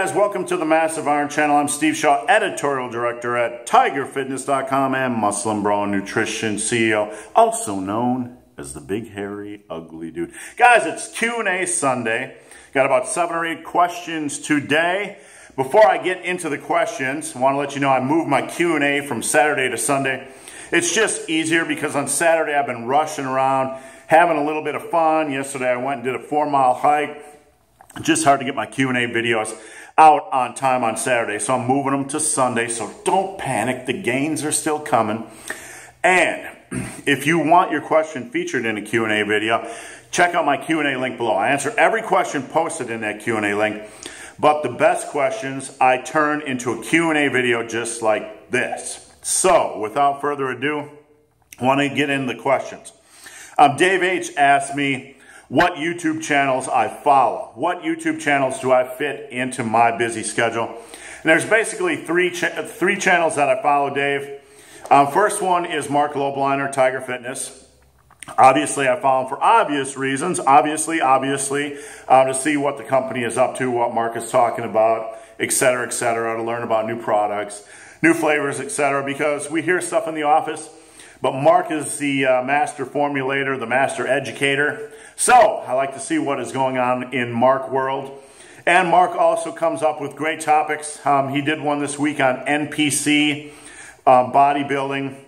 Guys, welcome to the Massive Iron Channel. I'm Steve Shaw, editorial director at TigerFitness.com and Muscle and Bra Nutrition CEO, also known as the Big Hairy Ugly Dude. Guys, it's Q&A Sunday. Got about 7 or 8 questions today. Before I get into the questions, I want to let you know I moved my Q&A from Saturday to Sunday. It's just easier because on Saturday I've been rushing around, having a little bit of fun. Yesterday I went and did a 4-mile hike. Just hard to get my Q&A videos out on time on Saturday, so I'm moving them to Sunday, so don't panic. The gains are still coming. And if you want your question featured in a Q&A video, check out my Q&A link below. I answer every question posted in that Q&A link, but the best questions I turn into a Q&A video just like this. So, without further ado, I want to get into the questions. DaveH asked me what YouTube channels I follow. What YouTube channels do I fit into my busy schedule? And there's basically three channels that I follow, Dave. First one is Mark Lobliner, Tiger Fitness. Obviously, I follow him for obvious reasons. Obviously, to see what the company is up to, what Mark is talking about, etc., to learn about new products, new flavors, etc., because we hear stuff in the office. But Mark is the master formulator, the master educator. So I like to see what is going on in Mark world. And Mark also comes up with great topics. He did one this week on NPC, bodybuilding,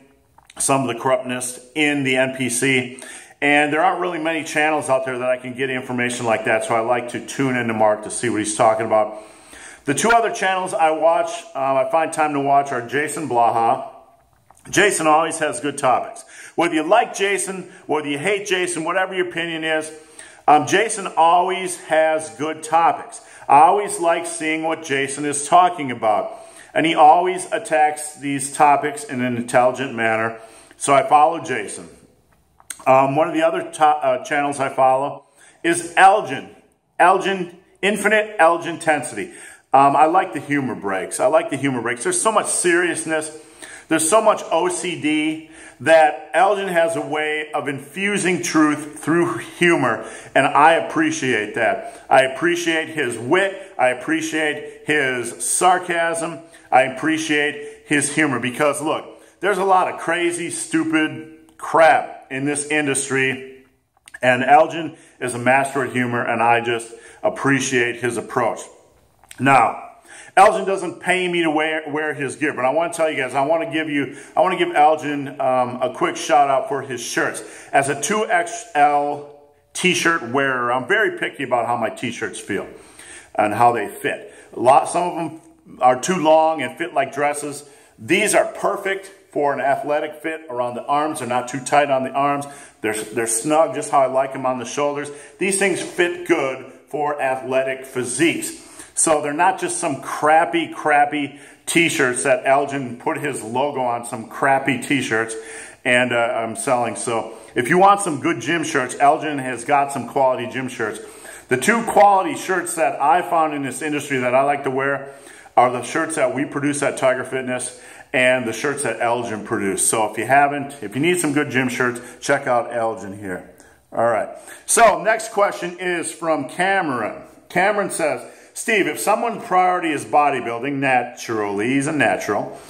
some of the corruptness in the NPC. And there aren't really many channels out there that I can get information like that. So I like to tune into Mark to see what he's talking about. The 2 other channels I watch, I find time to watch, are Jason Blaha. Jason always has good topics. Whether you like Jason, whether you hate Jason, whatever your opinion is, Jason always has good topics. I always like seeing what Jason is talking about. And he always attacks these topics in an intelligent manner. So I follow Jason. One of the other channels I follow is Elgin. Infinite Elgin-tensity. I like the humor breaks. There's so much seriousness. There's so much OCD that Elgin has a way of infusing truth through humor, and I appreciate that. I appreciate his wit. I appreciate his sarcasm. I appreciate his humor because, look, there's a lot of crazy, stupid crap in this industry, and Elgin is a master at humor, and I just appreciate his approach. Now, Elgin doesn't pay me to wear his gear, but I want to tell you guys, I want to give Elgin a quick shout out for his shirts. As a 2XL t-shirt wearer, I'm very picky about how my t-shirts feel and how they fit. Some of them are too long and fit like dresses. These are perfect for an athletic fit around the arms. They're not too tight on the arms. They're snug, just how I like them on the shoulders. These things fit good for athletic physiques. So they're not just some crappy t-shirts that Elgin put his logo on, some crappy t-shirts, and I'm selling. So if you want some good gym shirts, Elgin has got some quality gym shirts. The 2 quality shirts that I found in this industry that I like to wear are the shirts that we produce at Tiger Fitness and the shirts that Elgin produced. So if you need some good gym shirts, check out Elgin here. All right. So next question is from Cameron. Cameron says, Steve, if someone's priority is bodybuilding, naturally, he's a natural,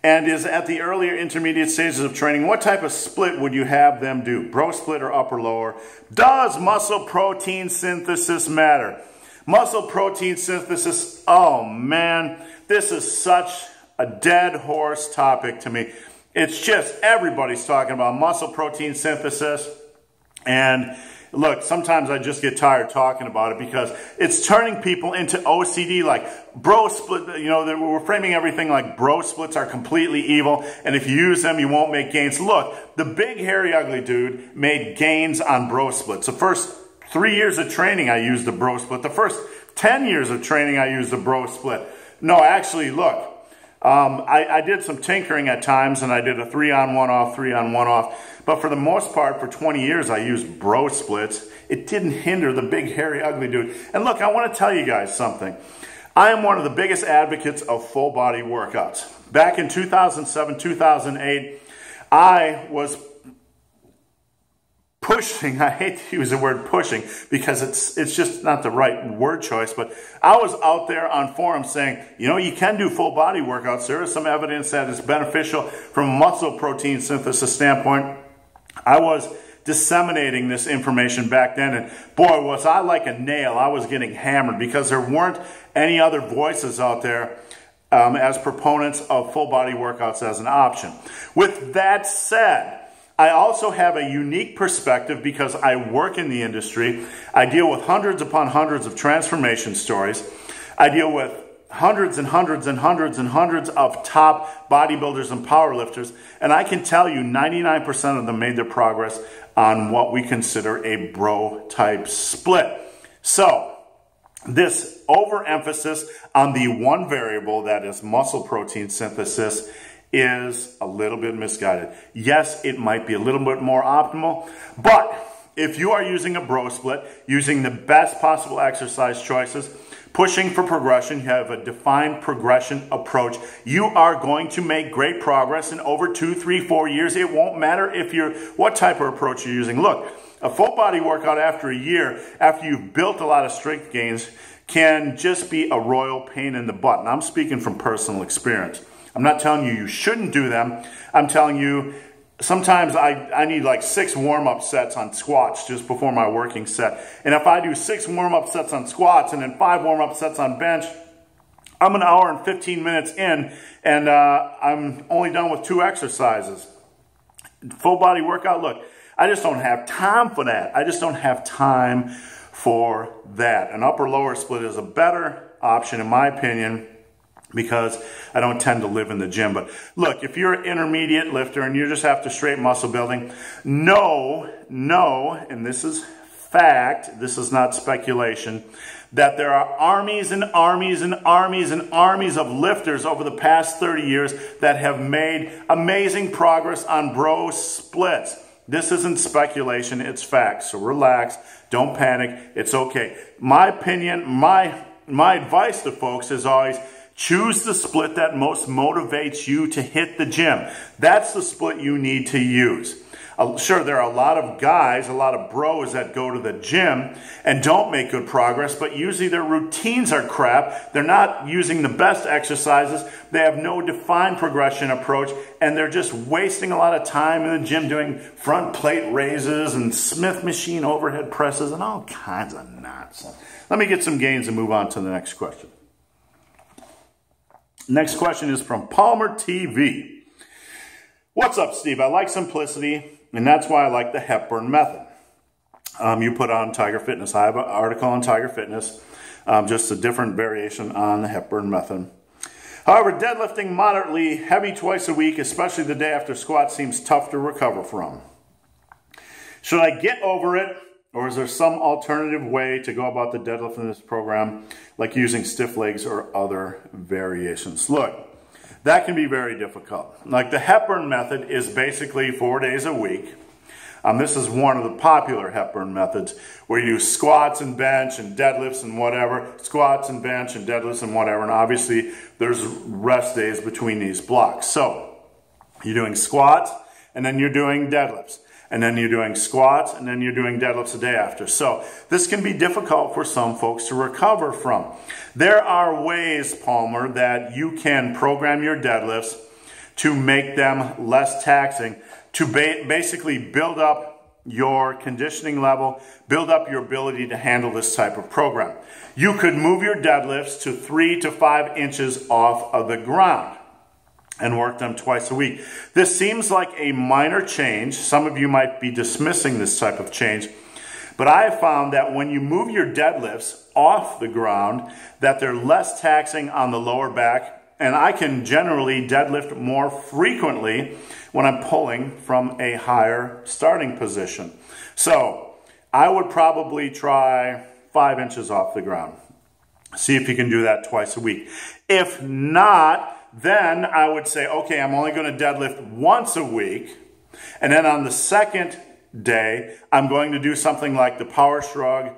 and is at the earlier intermediate stages of training, what type of split would you have them do? Bro split or upper lower? Does muscle protein synthesis matter? Muscle protein synthesis, oh man, this is such a dead horse topic to me. It's just everybody's talking about muscle protein synthesis, and look, sometimes I just get tired talking about it because it's turning people into OCD, like bro split, you know, we're framing everything like bro splits are completely evil, and if you use them, you won't make gains. Look, the Big Hairy Ugly Dude made gains on bro splits. The first 3 years of training, I used the bro split. The first 10 years of training, I used the bro split. No, actually, look, I did some tinkering at times, and I did a 3-on-1 off, 3-on-1 off. But for the most part, for 20 years, I used bro splits. It didn't hinder the Big Hairy Ugly Dude. And look, I want to tell you guys something. I am one of the biggest advocates of full body workouts. Back in 2007, 2008, I was pushing, I hate to use the word pushing because it's just not the right word choice, but I was out there on forums saying, you know, you can do full body workouts. There is some evidence that is beneficial from a muscle protein synthesis standpoint. I was disseminating this information back then, and boy, was I like a nail. I was getting hammered because there weren't any other voices out there as proponents of full body workouts as an option. With that said, I also have a unique perspective because I work in the industry. I deal with hundreds upon hundreds of transformation stories. I deal with hundreds and hundreds and hundreds and hundreds of top bodybuilders and powerlifters, and I can tell you 99% of them made their progress on what we consider a bro type split. So this overemphasis on the one variable that is muscle protein synthesis is a little bit misguided. Yes, it might be a little bit more optimal, but if you are using a bro split, using the best possible exercise choices, pushing for progression, you have a defined progression approach, you are going to make great progress in over 2, 3, 4 years. It won't matter if you're what type of approach you're using. Look, a full body workout after a year, after you've built a lot of strength gains, can just be a royal pain in the butt. And I'm speaking from personal experience. I'm not telling you you shouldn't do them. I'm telling you sometimes I need like 6 warm-up sets on squats just before my working set. And if I do 6 warm-up sets on squats and then 5 warm-up sets on bench, I'm an hour and 15 minutes in and I'm only done with 2 exercises. Full body workout, look, I just don't have time for that. I just don't have time for that. An upper-lower split is a better option in my opinion, because I don't tend to live in the gym. But look, if you're an intermediate lifter and you're just after straight muscle building, know, and this is fact, this is not speculation, that there are armies and armies and armies and armies of lifters over the past 30 years that have made amazing progress on bro splits. This isn't speculation, it's fact. So relax, don't panic, it's okay. My opinion, my advice to folks is always, choose the split that most motivates you to hit the gym. That's the split you need to use. Sure, there are a lot of guys, a lot of bros that go to the gym and don't make good progress, but usually their routines are crap. They're not using the best exercises. They have no defined progression approach, and they're just wasting a lot of time in the gym doing front plate raises and Smith machine overhead presses and all kinds of nonsense. Let me get some gains and move on to the next question. Next question is from PalmerTV. What's up, Steve? I like simplicity, and that's why I like the Hepburn method. You put on Tiger Fitness. I have an article on Tiger Fitness, just a different variation on the Hepburn method. However, deadlifting moderately heavy twice a week, especially the day after squat, seems tough to recover from. Should I get over it? Or is there some alternative way to go about the deadlift in this program, like using stiff legs or other variations? Look, that can be very difficult. Like the Hepburn method is basically 4 days a week. This is one of the popular Hepburn methods where you do squats and bench and deadlifts and whatever, squats and bench and deadlifts and whatever, and obviously there's rest days between these blocks. So you're doing squats and then you're doing deadlifts. And then you're doing squats, and then you're doing deadlifts the day after. So this can be difficult for some folks to recover from. There are ways, Palmer, that you can program your deadlifts to make them less taxing, to basically build up your conditioning level, build up your ability to handle this type of program. You could move your deadlifts to 3 to 5 inches off of the ground and work them twice a week. This seems like a minor change. Some of you might be dismissing this type of change, but I have found that when you move your deadlifts off the ground, that they're less taxing on the lower back, and I can generally deadlift more frequently when I'm pulling from a higher starting position. So I would probably try 5 inches off the ground. See if you can do that twice a week. If not, then I would say, okay, I'm only going to deadlift once a week. And then on the second day, I'm going to do something like the power shrug,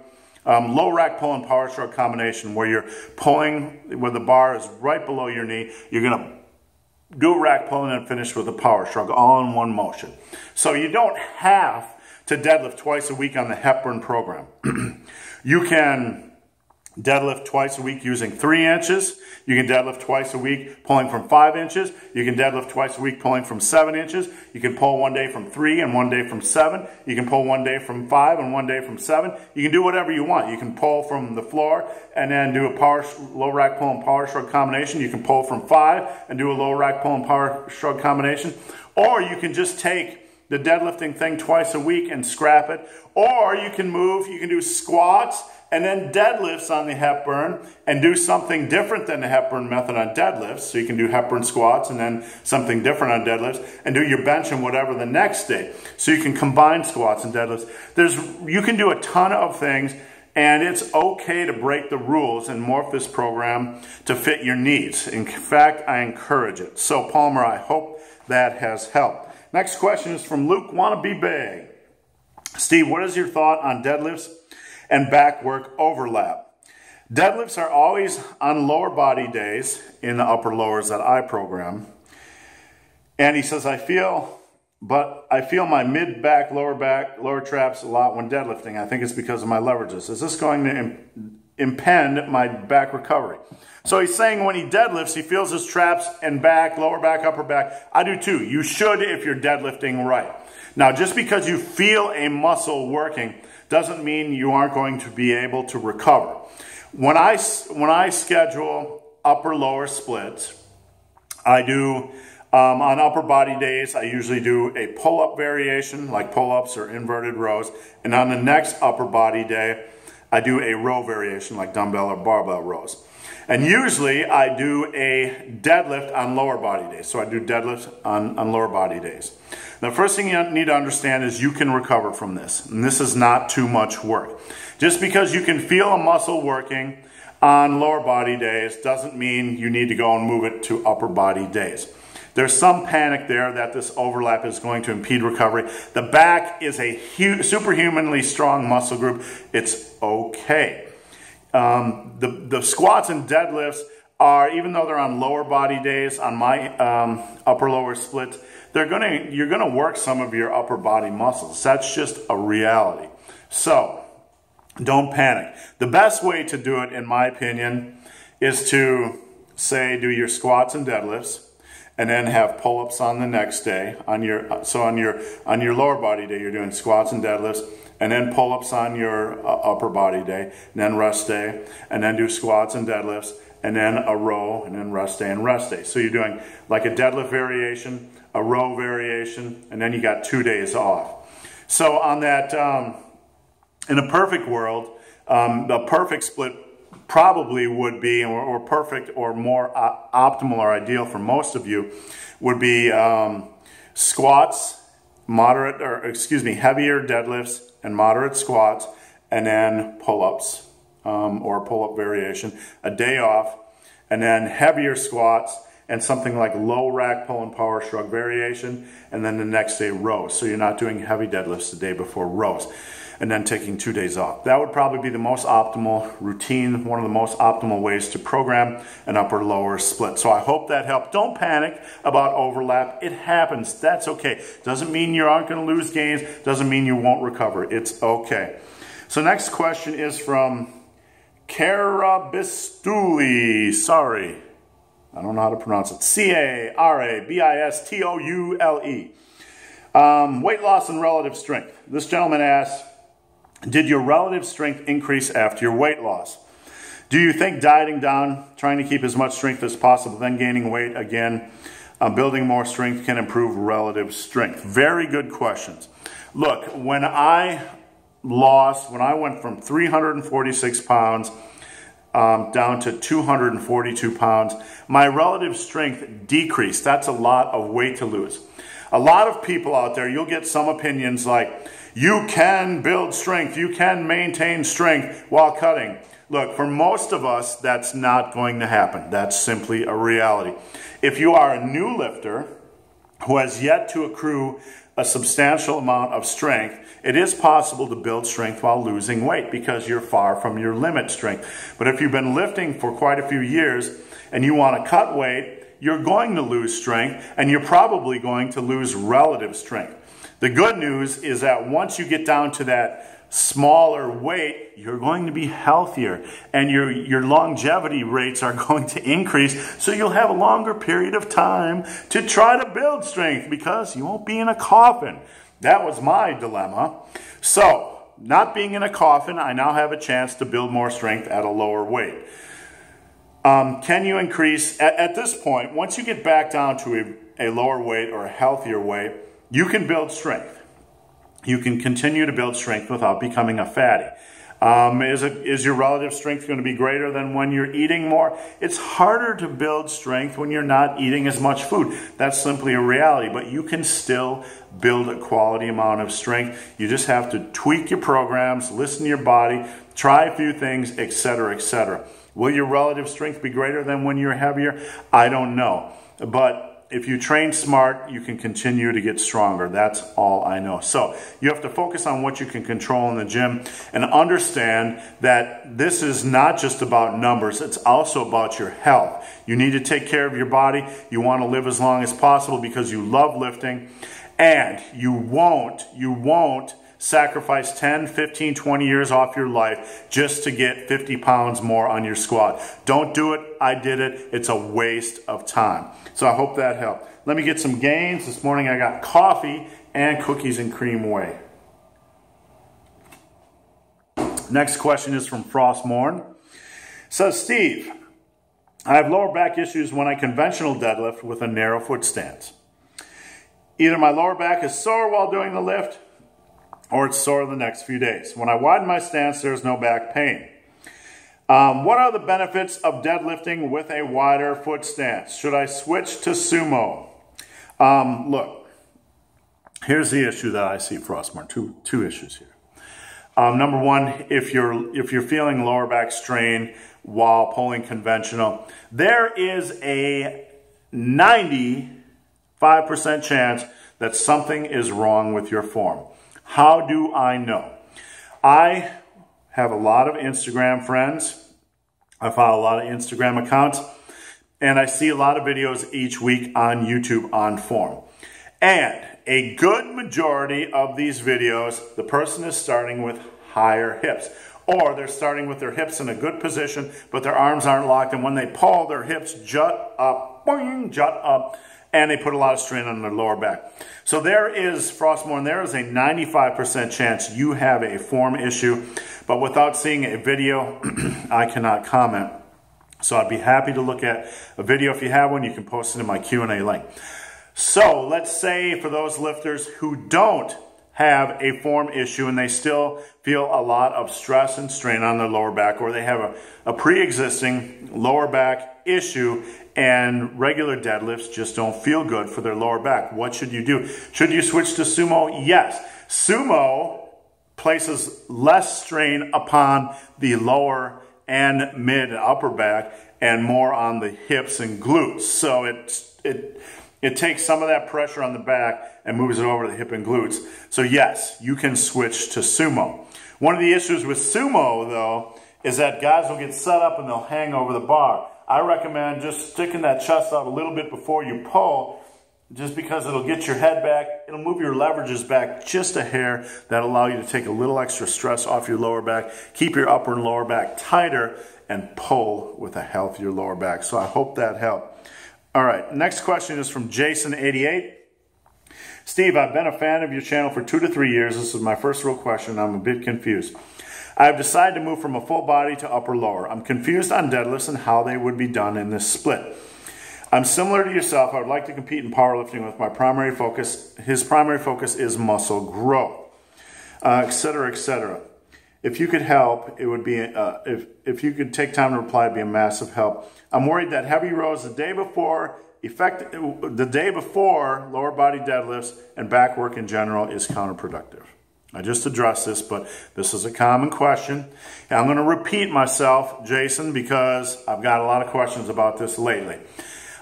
low rack pull and power shrug combination, where you're pulling where the bar is right below your knee. You're going to do a rack pull and then finish with a power shrug, all in one motion. So you don't have to deadlift twice a week on the Hepburn program. You can deadlift twice a week using 3 inches. You can deadlift twice a week pulling from 5 inches. You can deadlift twice a week pulling from 7 inches. You can pull one day from 3 and one day from 7. You can pull one day from 5 and one day from 7. You can do whatever you want. You can pull from the floor and then do a low rack pull and power shrug combination. You can pull from 5 and do a low rack pull and power shrug combination. Or you can just take the deadlifting thing twice a week and scrap it. Or you can move, you can do squats and then deadlifts on the Hepburn and do something different than the Hepburn method on deadlifts. So you can do Hepburn squats and then something different on deadlifts and do your bench and whatever the next day. So you can combine squats and deadlifts. You can do a ton of things, and it's okay to break the rules and morph this program to fit your needs. In fact, I encourage it. So Palmer, I hope that has helped. Next question is from LukaWanaBbig. Steve, what is your thought on deadlifts and back work overlap? Deadlifts are always on lower body days in the upper lowers that I program. And he says, I feel my mid-back, lower traps a lot when deadlifting. I think it's because of my leverages. Is this going to impede my back recovery? So he's saying when he deadlifts, he feels his traps and back, lower back, upper back. I do too. You should if you're deadlifting right. Now, just because you feel a muscle working doesn't mean you aren't going to be able to recover. When I schedule upper-lower splits, I do, on upper body days, I usually do a pull-up variation, like pull-ups or inverted rows. And on the next upper body day, I do a row variation, like dumbbell or barbell rows. And usually I do a deadlift on lower body days. So I do deadlifts on lower body days. The first thing you need to understand is you can recover from this. And this is not too much work. Just because you can feel a muscle working on lower body days doesn't mean you need to go and move it to upper body days. There's some panic there that this overlap is going to impede recovery. The back is a superhumanly strong muscle group. It's okay. The squats and deadlifts are, even though they're on lower body days, on my upper-lower splits, you're gonna work some of your upper body muscles. That's just a reality. So don't panic. The best way to do it, in my opinion, is to do your squats and deadlifts, and then have pull-ups on the next day. On your lower body day, you're doing squats and deadlifts, and then pull-ups on your upper body day, and then rest day, and then do squats and deadlifts, and then a row, and then rest day and rest day. So you're doing like a deadlift variation, a row variation, and then you got 2 days off. So on that, in a perfect world, the perfect split probably would be, or perfect or more optimal or ideal for most of you, would be squats, heavier deadlifts and moderate squats, and then pull-ups or pull-up variation, a day off, and then heavier squats and something like low rack pull and power shrug variation, and then the next day rows. So you're not doing heavy deadlifts the day before rows, and then taking 2 days off. That would probably be the most optimal routine, one of the most optimal ways to program an upper-lower split. So I hope that helped. Don't panic about overlap. It happens. That's okay. Doesn't mean you aren't going to lose gains. Doesn't mean you won't recover. It's okay. So next question is from Carabistoule. Sorry, I don't know how to pronounce it. C-A-R-A-B-I-S-T-O-U-L-E. Weight loss and relative strength. This gentleman asks, did your relative strength increase after your weight loss? Do you think dieting down, trying to keep as much strength as possible, then gaining weight again, building more strength can improve relative strength? Very good questions. Look, when I went from 346 pounds down to 242 pounds, my relative strength decreased. That's a lot of weight to lose. A lot of people out there, you'll get some opinions like, you can build strength, you can maintain strength while cutting. Look, for most of us, that's not going to happen. That's simply a reality. If you are a new lifter who has yet to accrue a substantial amount of strength, it is possible to build strength while losing weight because you're far from your limit strength. But if you've been lifting for quite a few years and you want to cut weight, you're going to lose strength, and you're probably going to lose relative strength. The good news is that once you get down to that smaller weight, you're going to be healthier and your longevity rates are going to increase, so you'll have a longer period of time to try to build strength because you won't be in a coffin. That was my dilemma. So, not being in a coffin, I now have a chance to build more strength at a lower weight. Can you increase, at this point, once you get back down to a lower weight or a healthier weight, you can build strength. You can continue to build strength without becoming a fatty. Is your relative strength going to be greater than when you're eating more? It's harder to build strength when you're not eating as much food. That's simply a reality, but you can still build a quality amount of strength. You just have to tweak your programs, listen to your body, try a few things, etc., etc. Will your relative strength be greater than when you're heavier? I don't know. But if you train smart, you can continue to get stronger. That's all I know. So you have to focus on what you can control in the gym and understand that this is not just about numbers. It's also about your health. You need to take care of your body. You want to live as long as possible because you love lifting. And you won't sacrifice 10, 15, 20 years off your life just to get 50 pounds more on your squat. Don't do it. I did it. It's a waste of time. So I hope that helped. Let me get some gains. This morning I got coffee and cookies and cream whey. Next question is from Frostmourne. Says, Steve, I have lower back issues when I conventional deadlift with a narrow foot stance. Either my lower back is sore while doing the lift, or it's sore the next few days. When I widen my stance, there's no back pain. What are the benefits of deadlifting with a wider foot stance? Should I switch to sumo? Look, here's the issue that I see, Frostmourne. Two issues here. Number one, if you're feeling lower back strain while pulling conventional, there is a 95% chance that something is wrong with your form. How do I know? I have a lot of Instagram friends. I follow a lot of Instagram accounts. And I see a lot of videos each week on YouTube on form. And a good majority of these videos, the person is starting with higher hips. Or they're starting with their hips in a good position, but their arms aren't locked. And when they pull, their hips jut up, boing, jut up. And they put a lot of strain on their lower back. So there is, Frostmourne, there is a 95% chance you have a form issue, but without seeing a video, I cannot comment. So I'd be happy to look at a video. If you have one, you can post it in my Q&A link. So let's say for those lifters who don't have a form issue and they still feel a lot of stress and strain on their lower back, or they have a pre-existing lower back issue and regular deadlifts just don't feel good for their lower back, what should you do? Should you switch to sumo? Yes. Sumo places less strain upon the lower and mid and upper back and more on the hips and glutes. So it takes some of that pressure on the back and moves it over to the hip and glutes. So yes, you can switch to sumo. One of the issues with sumo, though, is that guys will get set up and they'll hang over the bar. I recommend just sticking that chest out a little bit before you pull, just because it'll get your head back. It'll move your leverages back just a hair. That'll allow you to take a little extra stress off your lower back, keep your upper and lower back tighter, and pull with a healthier lower back. So I hope that helped. All right, next question is from Jason88. Steve, I've been a fan of your channel for 2 to 3 years. This is my first real question. I'm a bit confused. I've decided to move from a full body to upper lower. I'm confused on deadlifts and how they would be done in this split. I'm similar to yourself. I would like to compete in powerlifting with my primary focus. His primary focus is muscle growth, etc., etc. If you could help, it would be, if you could take time to reply, it'd be a massive help. I'm worried that heavy rows the day before lower body deadlifts and back work in general is counterproductive. I just addressed this, but this is a common question. And I'm going to repeat myself, Jason, because I've got a lot of questions about this lately.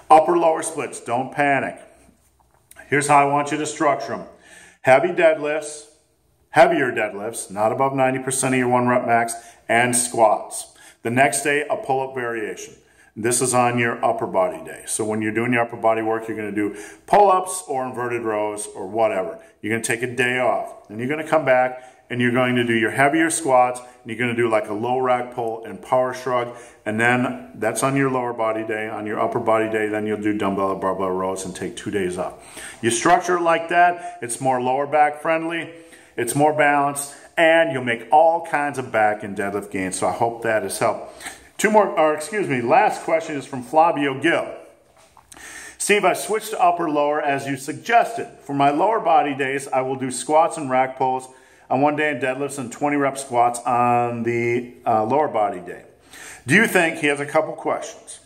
Upper-lower splits, don't panic. Here's how I want you to structure them. Heavier deadlifts, not above 90% of your 1 rep max, and squats. The next day, a pull-up variation. This is on your upper body day. So when you're doing your upper body work, you're going to do pull-ups or inverted rows or whatever. You're going to take a day off. And you're going to come back and you're going to do your heavier squats. And you're going to do like a low rack pull and power shrug. And then that's on your lower body day. On your upper body day, then you'll do dumbbell or barbell rows and take 2 days off. You structure it like that. It's more lower back friendly. It's more balanced. And you'll make all kinds of back and deadlift gains. So I hope that has helped. Last question is from Flavio Gil. Steve, I switched to upper lower as you suggested. For my lower body days, I will do squats and rack pulls on one day and deadlifts and 20 rep squats on the lower body day. Do you think, he has a couple questions.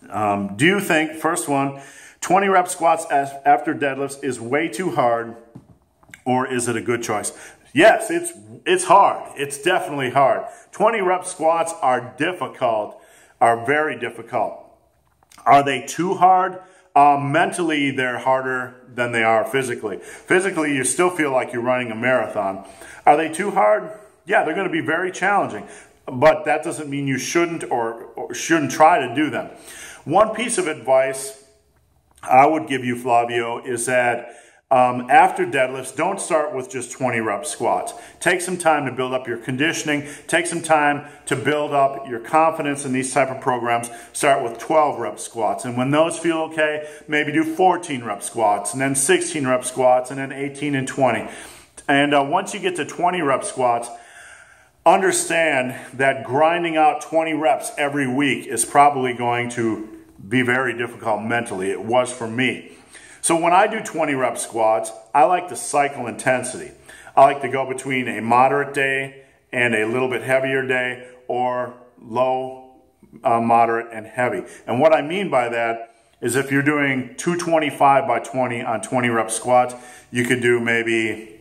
Do you think, first one, 20 rep squats after deadlifts is way too hard, or is it a good choice? Yes, it's hard. It's definitely hard. 20 rep squats are difficult, are very difficult. Are they too hard? Mentally, they're harder than they are physically. Physically, you still feel like you're running a marathon. Are they too hard? Yeah, they're going to be very challenging. But that doesn't mean you shouldn't or shouldn't try to do them. One piece of advice I would give you, Flavio, is that after deadlifts, don't start with just 20 rep squats. Take some time to build up your conditioning. Take some time to build up your confidence in these type of programs. Start with 12 rep squats. And when those feel okay, maybe do 14 rep squats, and then 16 rep squats, and then 18 and 20. And once you get to 20 rep squats, understand that grinding out 20 reps every week is probably going to be very difficult mentally. It was for me. So when I do 20 rep squats, I like to cycle intensity. I like to go between a moderate day and a little bit heavier day, or low, moderate, and heavy. And what I mean by that is if you're doing 225 by 20 on 20 rep squats, you could do maybe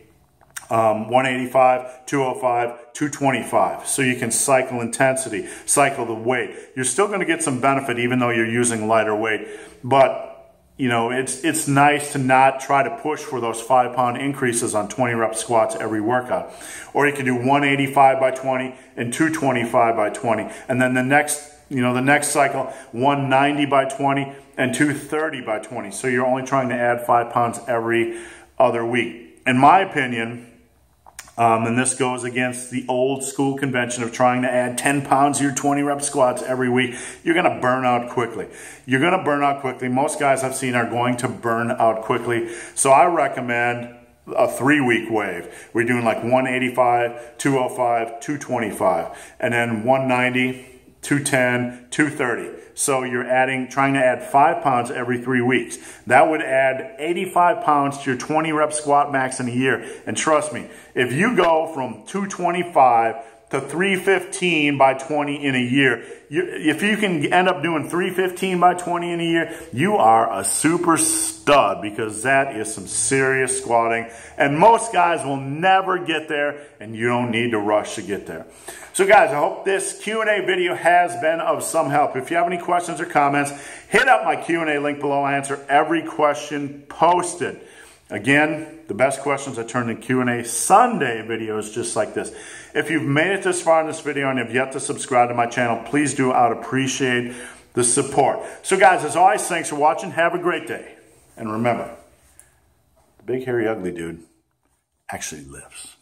185, 205, 225. So you can cycle intensity, cycle the weight. You're still going to get some benefit even though you're using lighter weight. But you know, it's nice to not try to push for those 5-pound increases on 20 rep squats every workout. Or you can do 185 by 20 and 225 by 20. And then the next cycle, 190 by 20 and 230 by 20. So you're only trying to add 5 pounds every other week. In my opinion, and this goes against the old school convention of trying to add 10 pounds to your 20 rep squats every week, you're going to burn out quickly. You're going to burn out quickly. Most guys I've seen are going to burn out quickly. So I recommend a 3-week wave. We're doing like 185, 205, 225, and then 190, 210, 230. So you're trying to add 5 pounds every 3 weeks. That would add 85 pounds to your 20 rep squat max in a year. And trust me, if you go from 225 to 315 by 20 in a year, if you can end up doing 315 by 20 in a year, you are a super stud, because that is some serious squatting. And most guys will never get there, and you don't need to rush to get there. So guys, I hope this Q&A video has been of some help. If you have any questions or comments, hit up my Q&A link below. I answer every question posted. Again, the best questions I turn to Q&A Sunday videos just like this. If you've made it this far in this video and have yet to subscribe to my channel, please do. I would appreciate the support. So guys, as always, thanks for watching. Have a great day. And remember, the big, hairy, ugly dude actually lives.